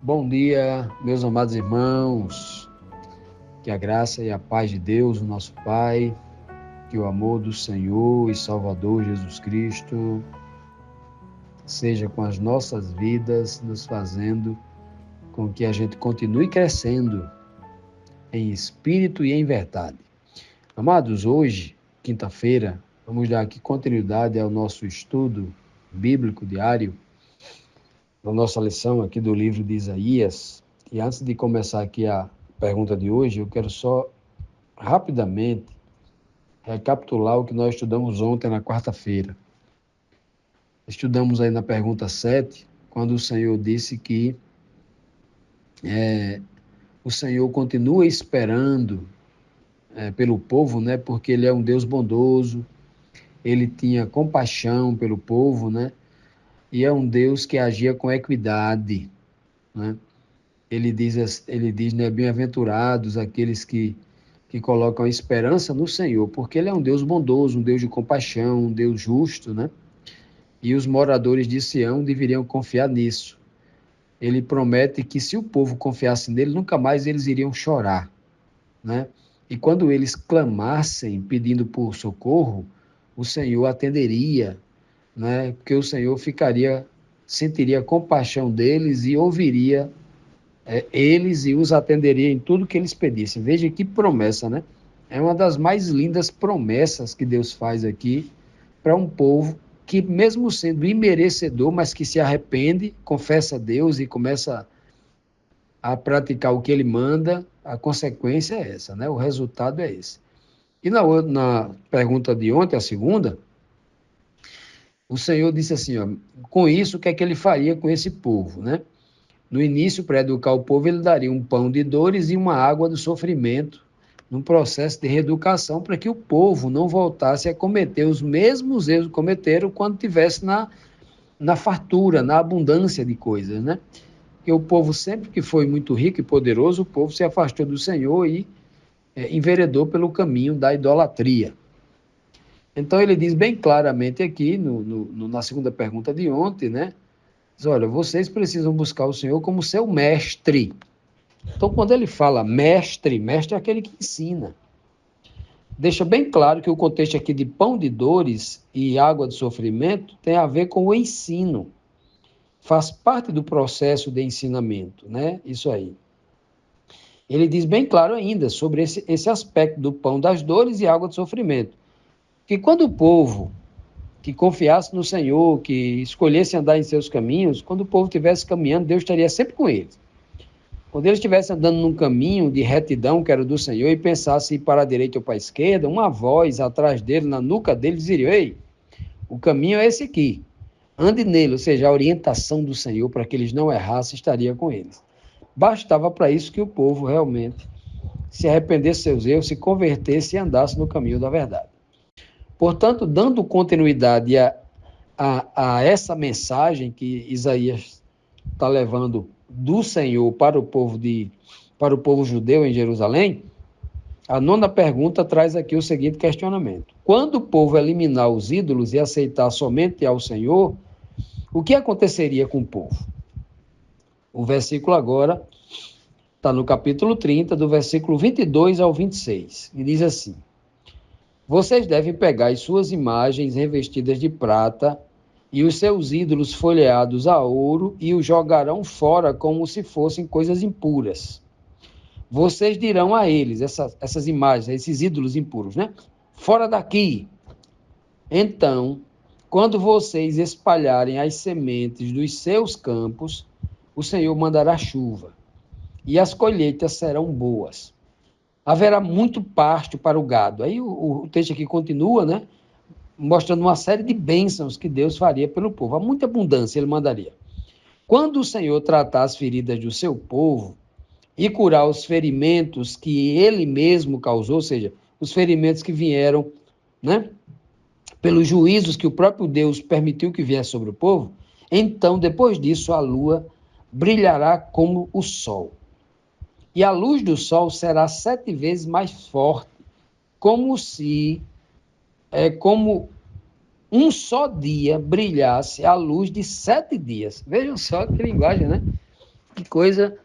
Bom dia, meus amados irmãos, que a graça e a paz de Deus, o nosso Pai, que o amor do Senhor e Salvador Jesus Cristo seja com as nossas vidas, nos fazendo com que a gente continue crescendo em espírito e em verdade. Amados, hoje, quinta-feira, vamos dar aqui continuidade ao nosso estudo bíblico diário, na nossa lição aqui do livro de Isaías. E antes de começar aqui a pergunta de hoje, eu quero só rapidamente recapitular o que nós estudamos ontem na quarta-feira. Estudamos aí na pergunta 7, quando o Senhor disse que o Senhor continua esperando pelo povo, né? Porque Ele é um Deus bondoso, Ele tinha compaixão pelo povo, né? E é um Deus que agia com equidade, né? Ele diz, né, bem-aventurados aqueles que colocam a esperança no Senhor, porque Ele é um Deus bondoso, um Deus de compaixão, um Deus justo, né? E os moradores de Sião deveriam confiar nisso. Ele promete que se o povo confiasse nele, nunca mais eles iriam chorar, né? E quando eles clamassem pedindo por socorro, o Senhor atenderia, né? Porque o Senhor sentiria compaixão deles e ouviria eles e os atenderia em tudo que eles pedissem. Veja que promessa, né? É uma das mais lindas promessas que Deus faz aqui para um povo que, mesmo sendo imerecedor, mas que se arrepende, confessa a Deus e começa a praticar o que Ele manda. A consequência é essa, né? O resultado é esse. E na pergunta de ontem, a segunda, o Senhor disse assim, ó, com isso, o que é que Ele faria com esse povo, né? No início, para educar o povo, Ele daria um pão de dores e uma água do sofrimento, num processo de reeducação, para que o povo não voltasse a cometer os mesmos erros que cometeram quando estivesse na fartura, na abundância de coisas, né? Porque o povo, sempre que foi muito rico e poderoso, o povo se afastou do Senhor e enveredou pelo caminho da idolatria. Então, ele diz bem claramente aqui, na segunda pergunta de ontem, né? Diz, olha, vocês precisam buscar o Senhor como seu mestre. Então, quando ele fala mestre, mestre é aquele que ensina. Deixa bem claro que o contexto aqui de pão de dores e água de sofrimento tem a ver com o ensino. Faz parte do processo de ensinamento, né? Isso aí. Ele diz bem claro ainda sobre esse aspecto do pão das dores e água de sofrimento. Que quando o povo que confiasse no Senhor, que escolhesse andar em seus caminhos, quando o povo estivesse caminhando, Deus estaria sempre com eles. Quando eles estivessem andando num caminho de retidão, que era do Senhor, e pensasse ir para a direita ou para a esquerda, uma voz atrás dele, na nuca dele, diria, ei, o caminho é esse aqui, ande nele, ou seja, a orientação do Senhor para que eles não errassem estaria com eles. Bastava para isso que o povo realmente se arrependesse dos seus erros, se convertesse e andasse no caminho da verdade. Portanto, dando continuidade a essa mensagem que Isaías está levando do Senhor para o povo judeu em Jerusalém, a nona pergunta traz aqui o seguinte questionamento. Quando o povo eliminar os ídolos e aceitar somente ao Senhor, o que aconteceria com o povo? O versículo agora está no capítulo 30, do versículo 22 ao 26, e diz assim, vocês devem pegar as suas imagens revestidas de prata e os seus ídolos folheados a ouro e os jogarão fora como se fossem coisas impuras. Vocês dirão a eles, essas imagens, esses ídolos impuros, né? Fora daqui. Então, quando vocês espalharem as sementes dos seus campos, o Senhor mandará chuva e as colheitas serão boas. Haverá muito pasto para o gado. Aí o texto aqui continua, né? mostrando uma série de bênçãos que Deus faria pelo povo. Há muita abundância ele mandaria. Quando o Senhor tratar as feridas do seu povo e curar os ferimentos que ele mesmo causou, ou seja, os ferimentos que vieram, né, pelos juízos que o próprio Deus permitiu que viesse sobre o povo, então, depois disso, a lua brilhará como o sol. E a luz do sol será 7 vezes mais forte, como um só dia brilhasse a luz de 7 dias. Vejam só que linguagem, né? Que coisa,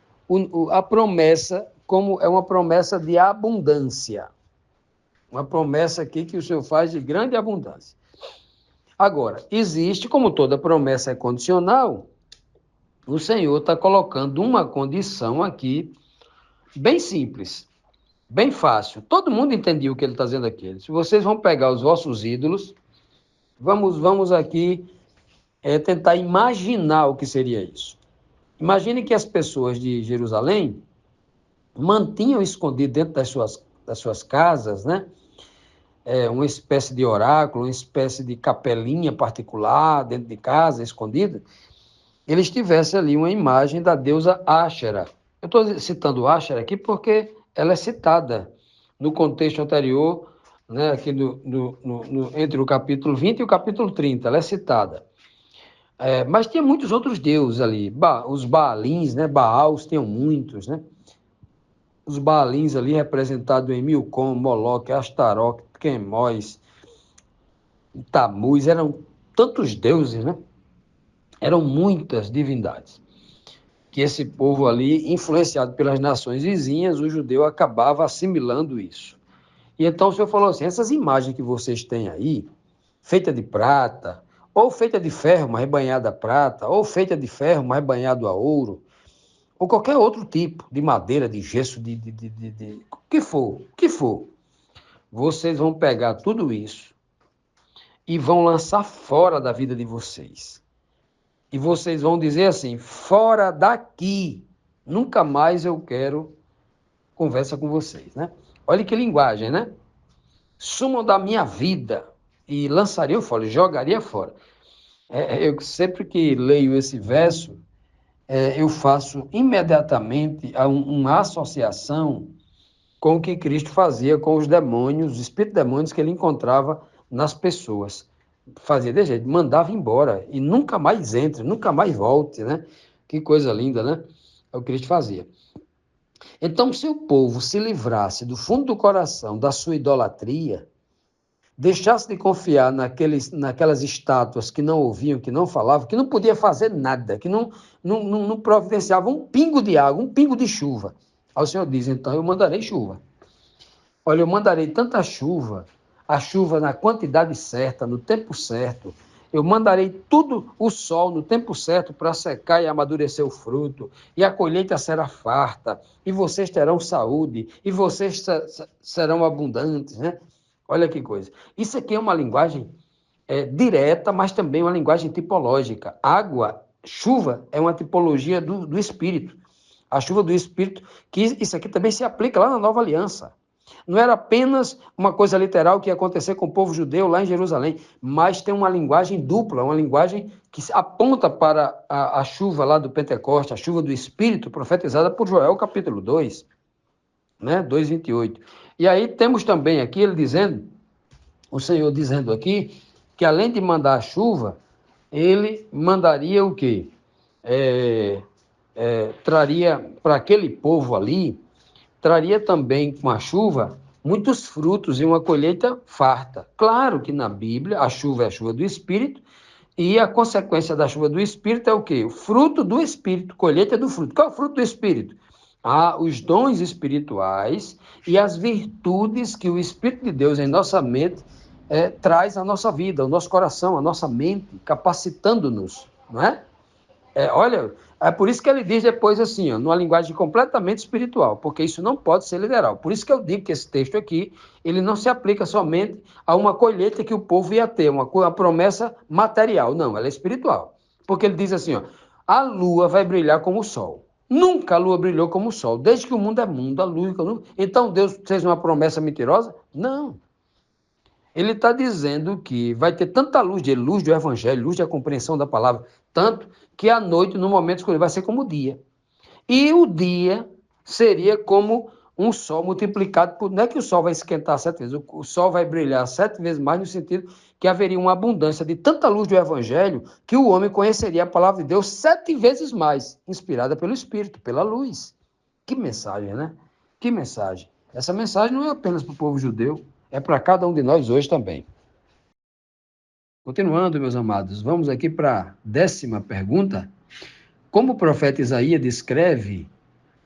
a promessa, como é uma promessa de abundância. Uma promessa aqui que o Senhor faz de grande abundância. Agora, existe, como toda promessa é condicional, o Senhor está colocando uma condição aqui bem simples, bem fácil. Todo mundo entendeu o que ele está dizendo aqui. Se vocês vão pegar os vossos ídolos, vamos aqui tentar imaginar o que seria isso. Imagine que as pessoas de Jerusalém mantinham escondido dentro das suas casas, né? Uma espécie de oráculo, uma espécie de capelinha particular dentro de casa, escondida. Eles tivessem ali uma imagem da deusa Áshera. Eu estou citando Áshera aqui porque ela é citada no contexto anterior, né, aqui entre o capítulo 20 e o capítulo 30, ela é citada. Mas tinha muitos outros deuses ali, os Baalins, né, Baals, tinham muitos, né? Os Baalins ali representados em Milcom, Moloque, Astarote, Quemóis, Tamuz, eram tantos deuses, né? Eram muitas divindades. Que esse povo ali, influenciado pelas nações vizinhas, o judeu acabava assimilando isso. E então o Senhor falou assim, essas imagens que vocês têm aí, feita de prata, ou feita de ferro, mas banhada a prata, ou feita de ferro, mas banhado a ouro, ou qualquer outro tipo de madeira, de gesso, o que for, vocês vão pegar tudo isso e vão lançar fora da vida de vocês. E vocês vão dizer assim, fora daqui, nunca mais eu quero conversa com vocês, né? Olha que linguagem, né? Sumam da minha vida e lançaria fora, jogaria fora. Eu sempre que leio esse verso, eu faço imediatamente uma associação com o que Cristo fazia com os demônios, os espíritos demônios que ele encontrava nas pessoas. Fazia de jeito, mandava embora e nunca mais entre, nunca mais volte, né? Que coisa linda, né? É o que Cristo fazia. Então, se o povo se livrasse do fundo do coração da sua idolatria, deixasse de confiar naquelas estátuas que não ouviam, que não falavam, que não podia fazer nada, que não providenciavam um pingo de água, um pingo de chuva. Aí o Senhor diz, então eu mandarei chuva. Olha, eu mandarei tanta chuva, a chuva na quantidade certa, no tempo certo. Eu mandarei tudo o sol no tempo certo para secar e amadurecer o fruto, e a colheita será farta, e vocês terão saúde, e vocês serão abundantes, né? Olha que coisa. Isso aqui é uma linguagem direta, mas também uma linguagem tipológica. Água, chuva, é uma tipologia do Espírito. A chuva do Espírito, que isso aqui também se aplica lá na Nova Aliança. Não era apenas uma coisa literal que ia acontecer com o povo judeu lá em Jerusalém, mas tem uma linguagem dupla, uma linguagem que aponta para a chuva lá do Pentecoste, a chuva do Espírito, profetizada por Joel, capítulo 2, né? 2:28. E aí temos também aqui ele dizendo, o Senhor dizendo aqui, que além de mandar a chuva, ele mandaria o quê? Traria para aquele povo ali, traria também com a chuva muitos frutos e uma colheita farta. Claro que na Bíblia a chuva é a chuva do Espírito e a consequência da chuva do Espírito é o quê? O fruto do Espírito, colheita do fruto. Qual é o fruto do Espírito? Os dons espirituais e as virtudes que o Espírito de Deus em nossa mente traz à nossa vida, ao nosso coração, à nossa mente, capacitando-nos, não é? Olha, é por isso que ele diz depois assim, numa linguagem completamente espiritual, porque isso não pode ser literal. Por isso que eu digo que esse texto aqui, ele não se aplica somente a uma colheita que o povo ia ter, uma promessa material. Não, ela é espiritual. Porque ele diz assim, a lua vai brilhar como o sol. Nunca a lua brilhou como o sol. Desde que o mundo é mundo, a lua... Então Deus fez uma promessa mentirosa? Não. ele está dizendo que vai ter tanta luz de luz do evangelho, luz da compreensão da palavra, tanto que a noite, no momento escolhido, vai ser como o dia. E o dia seria como um sol multiplicado por... Não é que o sol vai esquentar 7 vezes, o sol vai brilhar 7 vezes mais, no sentido que haveria uma abundância de tanta luz do evangelho que o homem conheceria a palavra de Deus 7 vezes mais, inspirada pelo Espírito, pela luz. Que mensagem, né? Que mensagem. Essa mensagem não é apenas para o povo judeu, é para cada um de nós hoje também. Continuando, meus amados, vamos aqui para a 10ª pergunta. Como o profeta Isaías descreve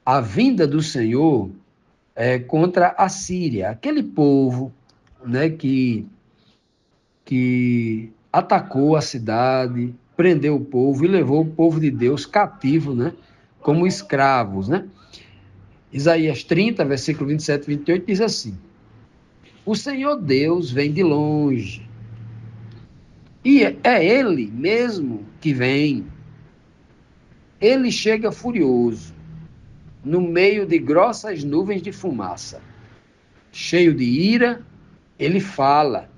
a vinda do Senhor contra a Síria, aquele povo, né, que atacou a cidade, prendeu o povo e levou o povo de Deus cativo, né, como escravos, né? Isaías 30, versículo 27 e 28 diz assim: o Senhor Deus vem de longe, e é Ele mesmo que vem. Ele chega furioso, no meio de grossas nuvens de fumaça. Cheio de ira, ele fala.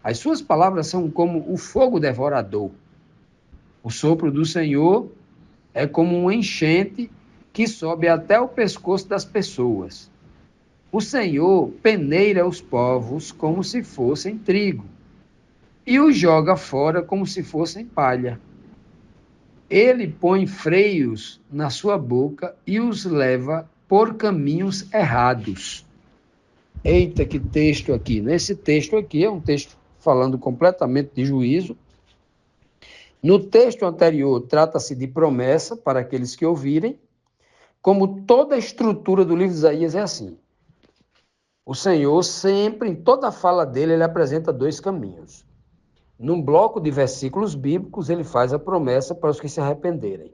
As suas palavras são como o fogo devorador. O sopro do Senhor é como um enchente que sobe até o pescoço das pessoas. O Senhor peneira os povos como se fossem trigo e os joga fora como se fossem palha. Ele põe freios na sua boca e os leva por caminhos errados. Eita, que texto aqui, né? Esse texto aqui é um texto falando completamente de juízo. No texto anterior, trata-se de promessa para aqueles que ouvirem. Como toda a estrutura do livro de Isaías é assim. O Senhor sempre, em toda a fala dele, ele apresenta 2 caminhos. Num bloco de versículos bíblicos, ele faz a promessa para os que se arrependerem.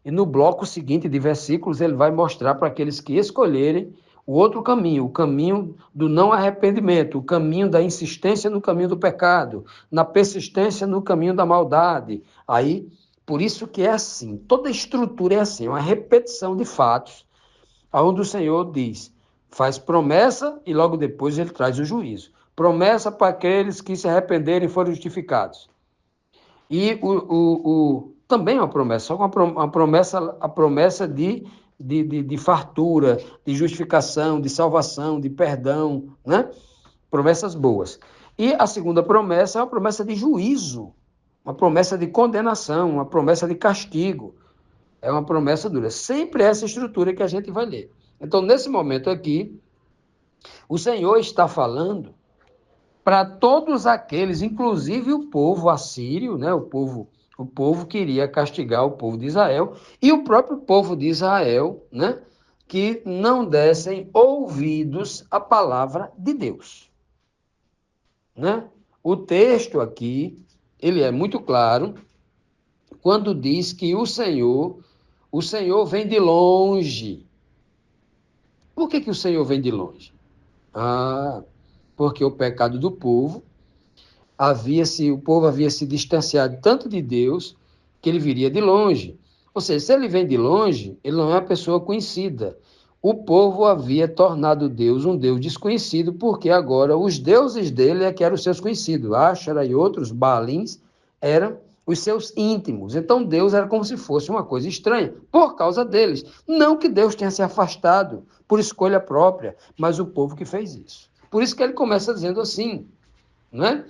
E no bloco seguinte de versículos, ele vai mostrar para aqueles que escolherem o outro caminho, o caminho do não arrependimento, o caminho da insistência no caminho do pecado, na persistência no caminho da maldade. Aí, por isso que é assim, toda a estrutura é assim, uma repetição de fatos, onde o Senhor diz, faz promessa e logo depois ele traz o juízo. Promessa para aqueles que se arrependerem e forem justificados. E também é uma promessa, só uma promessa, a promessa de fartura, de justificação, de salvação, de perdão, né? Promessas boas. E a segunda promessa é uma promessa de juízo, uma promessa de condenação, uma promessa de castigo. É uma promessa dura. Sempre essa estrutura que a gente vai ler. Então, nesse momento aqui, o Senhor está falando para todos aqueles, inclusive o povo assírio, né? O povo queria castigar o povo de Israel, e o próprio povo de Israel, né? Que não dessem ouvidos à palavra de Deus. Né? O texto aqui, ele é muito claro, quando diz que o Senhor vem de longe. Por que o Senhor vem de longe? Porque o pecado do povo o povo havia se distanciado tanto de Deus que ele viria de longe. Ou seja, se ele vem de longe, ele não é uma pessoa conhecida. O povo havia tornado Deus um Deus desconhecido, porque agora os deuses dele é que eram os seus conhecidos. Ashera e outros, Baalins, eram os seus íntimos. Então Deus era como se fosse uma coisa estranha, por causa deles. Não que Deus tenha se afastado por escolha própria, mas o povo que fez isso. Por isso que ele começa dizendo assim, né?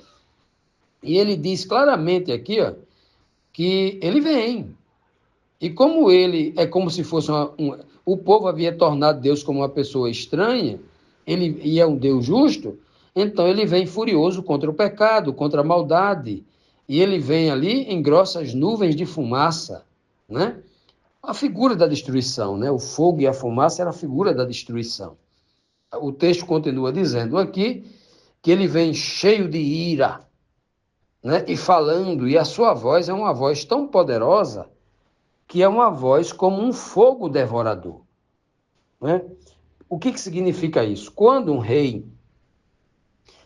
E ele diz claramente aqui, ó, que ele vem. E como ele é como se fosse o povo havia tornado Deus como uma pessoa estranha, e é um Deus justo, então ele vem furioso contra o pecado, contra a maldade. E ele vem ali em grossas nuvens de fumaça, né? A figura da destruição, né? O fogo e a fumaça era a figura da destruição. O texto continua dizendo aqui que ele vem cheio de ira, né? E falando, e a sua voz é uma voz tão poderosa que é uma voz como um fogo devorador. Né? O que significa isso? Quando um rei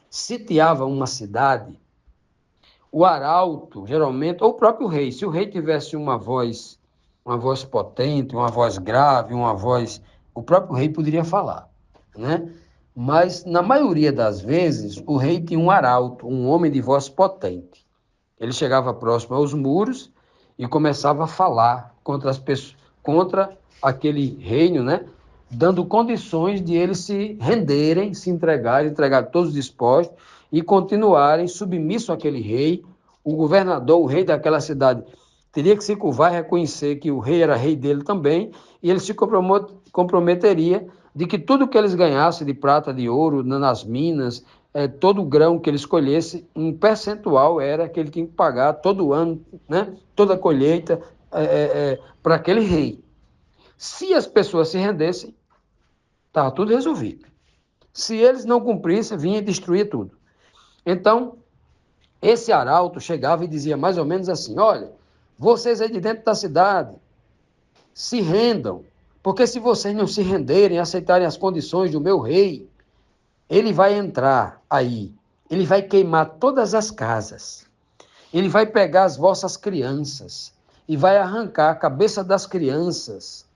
sitiava uma cidade, o arauto, geralmente, ou o próprio rei, se o rei tivesse uma voz potente, uma voz grave, uma voz... O próprio rei poderia falar, né? Mas, na maioria das vezes, o rei tinha um arauto, um homem de voz potente. Ele chegava próximo aos muros e começava a falar contra as pessoas, contra aquele reino, né? Dando condições de eles se renderem, se entregarem, entregar todos os despojos e continuarem submissos àquele rei. O governador, o rei daquela cidade, teria que se curvar e reconhecer que o rei era rei dele também, e ele se comprometeria de que tudo que eles ganhassem de prata, de ouro, nas minas, todo o grão que ele escolhesse, um percentual era que ele tinha que pagar todo ano, né? Toda a colheita para aquele rei. Se as pessoas se rendessem, estava tudo resolvido. Se eles não cumprissem, vinha destruir tudo. Então, esse arauto chegava e dizia mais ou menos assim: olha, vocês aí de dentro da cidade, se rendam, porque se vocês não se renderem, aceitarem as condições do meu rei, ele vai entrar aí, ele vai queimar todas as casas, ele vai pegar as vossas crianças e vai arrancar a cabeça das crianças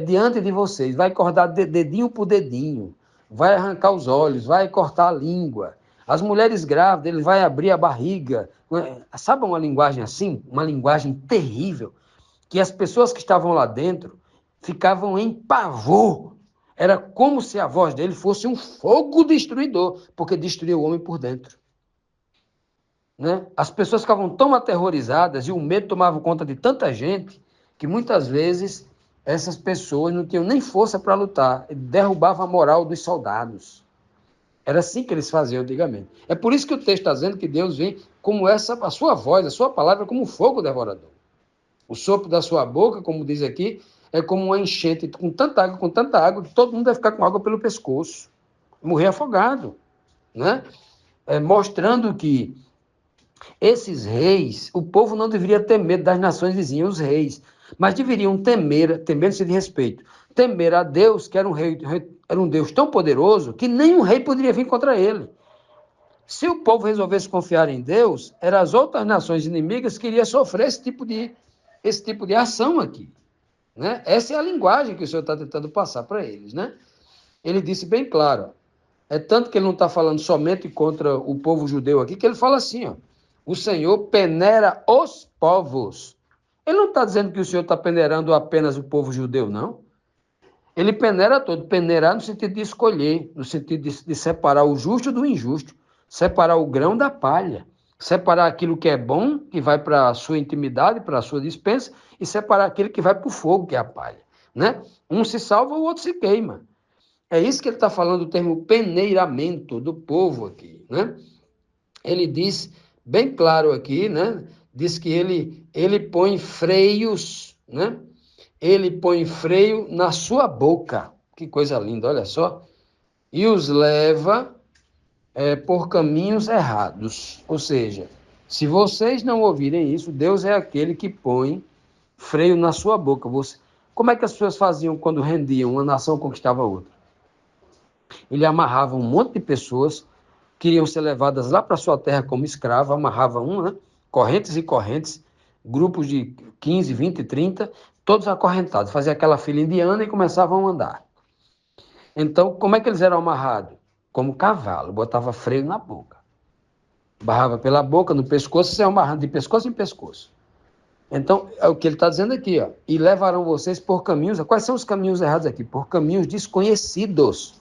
diante de vocês, vai cortar dedinho por dedinho, vai arrancar os olhos, vai cortar a língua. As mulheres grávidas, ele vai abrir a barriga. Sabe uma linguagem assim? Uma linguagem terrível, que as pessoas que estavam lá dentro ficavam em pavor. Era como se a voz dele fosse um fogo destruidor, porque destruía o homem por dentro. Né? As pessoas ficavam tão aterrorizadas e o medo tomava conta de tanta gente que muitas vezes essas pessoas não tinham nem força para lutar, derrubavam a moral dos soldados. Era assim que eles faziam antigamente. É por isso que o texto está dizendo que Deus vem como essa, a sua voz, a sua palavra, como um fogo devorador. O sopro da sua boca, como diz aqui, é como uma enchente com tanta água, que todo mundo vai ficar com água pelo pescoço, morrer afogado. Né? Mostrando que esses reis, o povo não deveria ter medo das nações vizinhas, os reis, mas deveriam temer-se de respeito, temer a Deus, que era um Deus tão poderoso que nenhum rei poderia vir contra ele. Se o povo resolvesse confiar em Deus, eram as outras nações inimigas que iriam sofrer esse tipo de ação aqui. Né? Essa é a linguagem que o Senhor está tentando passar para eles. Né? Ele disse bem claro, é tanto que ele não está falando somente contra o povo judeu aqui, que ele fala assim, ó, o Senhor peneira os povos. Ele não está dizendo que o Senhor está peneirando apenas o povo judeu, não. Ele peneira todo, peneirar no sentido de escolher, no sentido de separar o justo do injusto, separar o grão da palha, separar aquilo que é bom, que vai para a sua intimidade, para a sua despensa, e separar aquilo que vai para o fogo, que é a palha. Né? Um se salva, o outro se queima. É isso que ele está falando, o termo peneiramento do povo aqui. Né? Ele diz bem claro aqui, né? Diz que ele põe freios, né? Ele põe freio na sua boca. Que coisa linda, olha só. E os leva por caminhos errados. Ou seja, se vocês não ouvirem isso, Deus é aquele que põe freio na sua boca. Como é que as pessoas faziam quando rendiam, uma nação conquistava a outra? Ele amarrava um monte de pessoas que iriam ser levadas lá para sua terra como escravo, amarrava né? Correntes e correntes, grupos de 15, 20, 30, todos acorrentados, fazia aquela fila indiana e começavam a andar. Então, como é que eles eram amarrados? Como cavalo, botava freio na boca. Barrava pela boca, no pescoço, você amarrando de pescoço em pescoço. Então, é o que ele está dizendo aqui, ó. E levarão vocês por caminhos. Quais são os caminhos errados aqui? Por caminhos desconhecidos.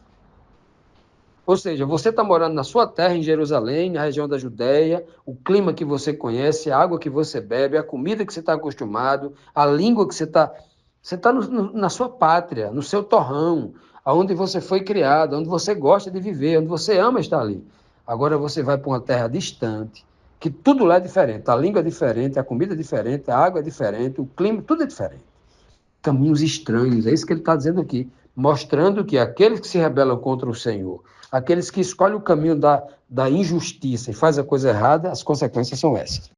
Ou seja, você está morando na sua terra, em Jerusalém, na região da Judéia, o clima que você conhece, a água que você bebe, a comida que você está acostumado, a língua que você está... Você está na sua pátria, no seu torrão, onde você foi criado, onde você gosta de viver, onde você ama estar ali. Agora você vai para uma terra distante, que tudo lá é diferente. A língua é diferente, a comida é diferente, a água é diferente, o clima, tudo é diferente. Caminhos estranhos, é isso que ele está dizendo aqui, mostrando que aqueles que se rebelam contra o Senhor, aqueles que escolhem o caminho da injustiça e fazem a coisa errada, as consequências são essas.